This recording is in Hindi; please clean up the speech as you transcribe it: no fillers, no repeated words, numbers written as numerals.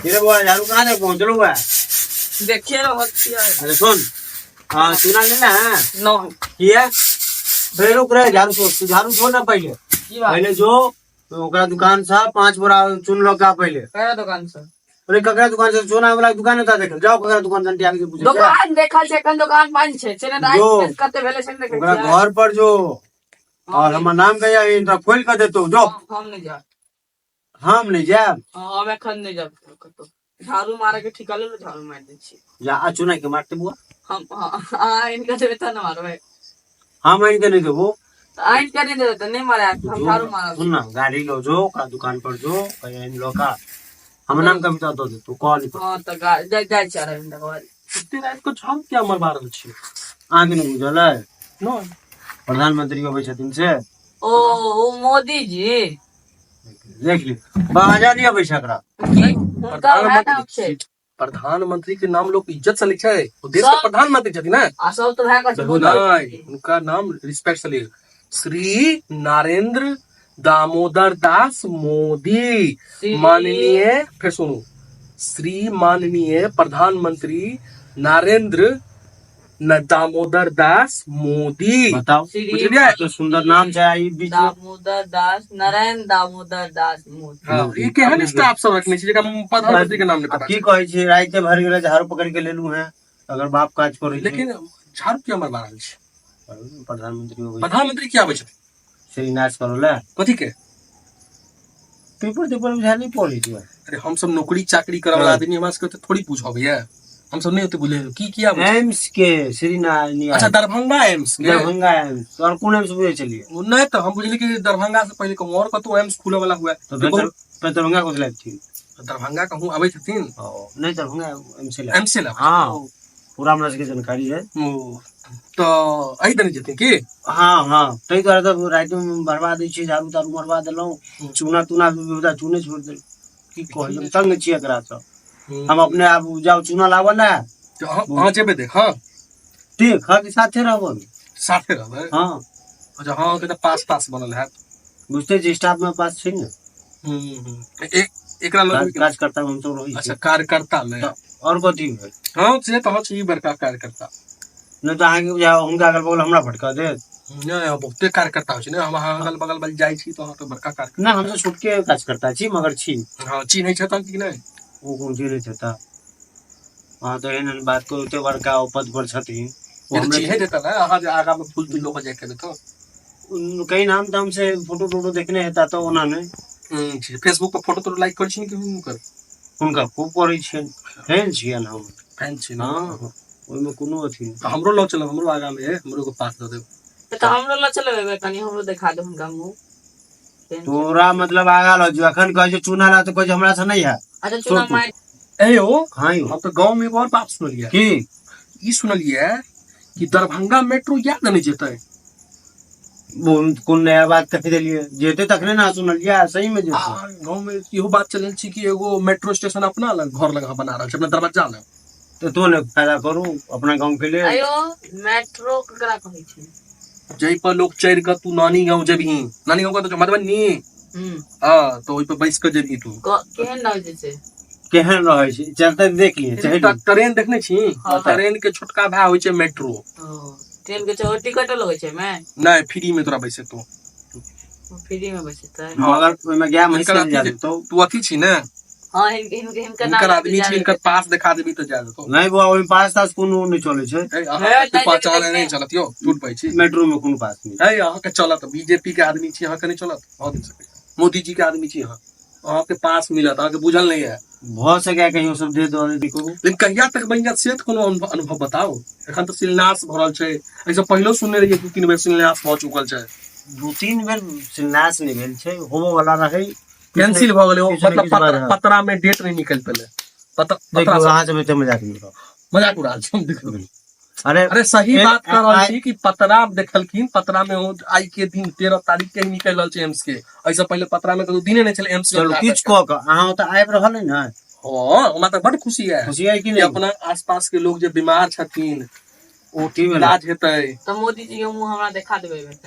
तेरे बुआ झाड़ू कहाँ तक पहुँच लो हुआ? देखिए ना हत्या है। अरे सुन, हाँ चूना लेना है नो किया फिर रुक रहे झाड़ू तू झाड़ू छोड़ ना पहले की बात पहले जो ओकरा दुकान से 5 बोरा चुन लो का पहले करा दुकान से अरे ककरा दुकान से सोना वाला दुकान था देख जाओ ककरा दुकान से आके पूछे दुकान देखल छै कन दुकान पांच छै चने दाई जो कते भेले छै देख ओकरा घर पर जो और हमर नाम कहिया इनका खोल कर देतो जो हम नहीं जा हम नहीं जाब हम एखन नहीं जा कतो झाड़ू मारे के ठिका ले झाड़ू मार दे छी जा आ चुना के मारते बुआ हम हां इनका देबे त ना मारबे हम इनके नहीं देबो आइन के नहीं देबे त नहीं मारे हम झाड़ू मार सुन ना गाड़ी लो जो का दुकान पर जो कहिया इन लोग का हम नाम का बता दो तू कॉल नहीं हां त जा जा चार घंटा बाद इतने रात को हम क्या मरवा रहल छी आगे नहीं बुझल है नो प्रधानमंत्री को छथिन से ओ मोदी जी देख ली बाजा दिया पैसा करा उनका है ना छै प्रधानमंत्री के नाम लोग इज्जत से लिखे है वो देश के प्रधानमंत्री छथिन ना आ सब तो है का नहीं उनका नाम रिस्पेक्ट से लिख श्री नरेंद्र दामोदर दास मोदी माननीय फिर सुनो श्री माननीय प्रधानमंत्री नरेंद्र दामोदर दास मोदी बताओ बुझलिए तो सुंदर नाम चाहिए बीच में दामोदर दास नरेंद्र दामोदर दास मोदी हाँ, ये केहन स्टाफ सब रखने छी जेकरा प्रधानमंत्री के नाम नहीं अब पता की कहे छी राइते भर गेले झाड़ू पकड़ के ले लू है अगर बाप काज करे लेकिन झाड़ू किया मरवा रहल छी प्रधानमंत्री हो प्रधानमंत्री क्या आबै छै श्री नाश करो ले कथी के पेपर पेपर में ध्यान नहीं पड़ी थी अरे हम सब नौकरी चाकरी करे वाला आदमी हमरा सबके थोड़ी पूछब ये हम सब नहीं होते बोले की किया एम्स के श्री नारायण अच्छा दरभंगा एम्स के दरभंगा एम्स और कौन एम्स बुझे चलिए वो नहीं तो हम बुझली कि दरभंगा से पहले कहूँ और कतौ एम्स खुले वाला हुआ तो फिर दरभंगा को लाइक थी दरभंगा कहूँ आबै छथिन नहीं दरभंगा एम्स से एम्स से ला हाँ पूरा हमरा सबके जानकारी है तो अही देने जथिन की हाँ हाँ तई दुआरे तो रात में बर्बाद दै छी झाड़ू तारू मरवा देलहुँ चूना तूना विविधा चूने छोड़ देल की कहै हम तंग छी एकरा से हम अपने आप जाओ चूना लाबो ना हाँ जेबे देख हाँ देख हाँ के साथे रहबो साथे रहबै हाँ अच्छा हाँ के पास पास बनल है बुझते छी स्टाफ में पास छै ना एकरा लग काज करता हम तो रही अच्छा कार्यकर्ता में और कथी है हाँ से तो छी बड़का कार्यकर्ता नहीं तो आगे जाओ उनका अगल बगल हमरा भटका दे नहीं बहुते कार्यकर्ता हो छै ने हम अगल बगल बल जाइ छी तो अहाँ तो बड़का कार्यकर्ता ना हम तो छुटके काज करता छी मगर छी हाँ चिन्है छथन कि नहीं वो कौन सी नहीं छता हाँ तो एहन बात को तो बड़का पद पर छथिन ये तो चिन्है देता ना अहाँ जे आगा में फूल तुल लोग जाय के तो कई नाम दाम से फोटो टोटो देखने हेता तो उन्होंने फेसबुक पर फोटो तो लाइक कर छी कि हुनकर उनका खूब करे छै फैन छियन हम फैन छी हाँ ओइमे कोनो अथी हमरो लो चलो हमरो आगा में है हमरो को पास दे दे तो हमरो ला चलबे कनी हमरो देखा दे हुनका मुंह तोरा मतलब आगा ल जो अखन कहे छै चूना ला तो कहे हमरा से नहीं है अच्छा चुना मार ए ओ हाँ यो हम तो गांव में एक और बात सुनलिए की ई सुनलिए कि दरभंगा मेट्रो याद नहीं जेतै कौन नया बात कह देलिए जेते तखने ना सुनलिया सही में जेते गांव में इहो बात चलल छी कि एगो मेट्रो स्टेशन अपना लग घर लगा बना रहल छै अपना दरवाजा लग तो तू ने फायदा करू अपना गांव के लिए आयो मेट्रो ककरा कहै छै जई पर लोग चढ़ के तू नानी गांव जेबही नानी गांव का तो मधुबनी हां तो ओइ पे बैस के जेबही तू केहन रह छै केहन रहे छै चलते देख लिए चाहे ट्रेन देखने छी ट्रेन के छोटका भाई होय छै मेट्रो ट्रेन के टिकट लगै छै मैं नहीं फ्री में तोरा बैसे तो फ्री में बैसतै अगर ओइमे गया महिष चल जा तो तू अथी छी ना हां इनका इनकर आदमी छी इनकर पास दिखा देबी तो जा तो नहीं बुआ ओइ पास तास कोनो नहीं चले छै तू पहचान नहीं चलत यो झूठ पाई छी मेट्रो में कोनो पास नहीं है अहाँ के चलत बीजेपी के आदमी छी अहाँ के नहीं चलत मोदी जी के आदमी छी अहाँ के पास मिलत अहाँ के बुझल नहीं है बहुत से क्या कहीं सब दे दो लेकिन कहिया तक बन जात से कोनो अनुभव बताओ एखन तो शिलान्यास भरल छै ऐसे पहलो सुनने रहिए 2-3 बेर शिलान्यास भ चुकल छै 2-3 बेर शिलान्यास नहीं भेल छै होबो वाला रहे कैंसिल भ गेलै मतलब पत्रा में डेट नहीं निकल पेले देखो वहां से मैं मजाक उड़ा छी देखो अरे सही बात कर रहल छी कि पत्रा देखलखिन पत्रा में हो आई के दिन 13 तारीख के निकल रहल छै एम्स के ऐसे पहले पत्रा में तो दिने नहीं चले एम्स चलो किछ को अहाँ त आइब रहल है ना हां हमरा त बड़ खुशी है कि नहीं अपना आसपास के लोग जे बीमार छथिन ओ इलाज हेतै तो मोदी जी के मुंह हमरा देखा देबे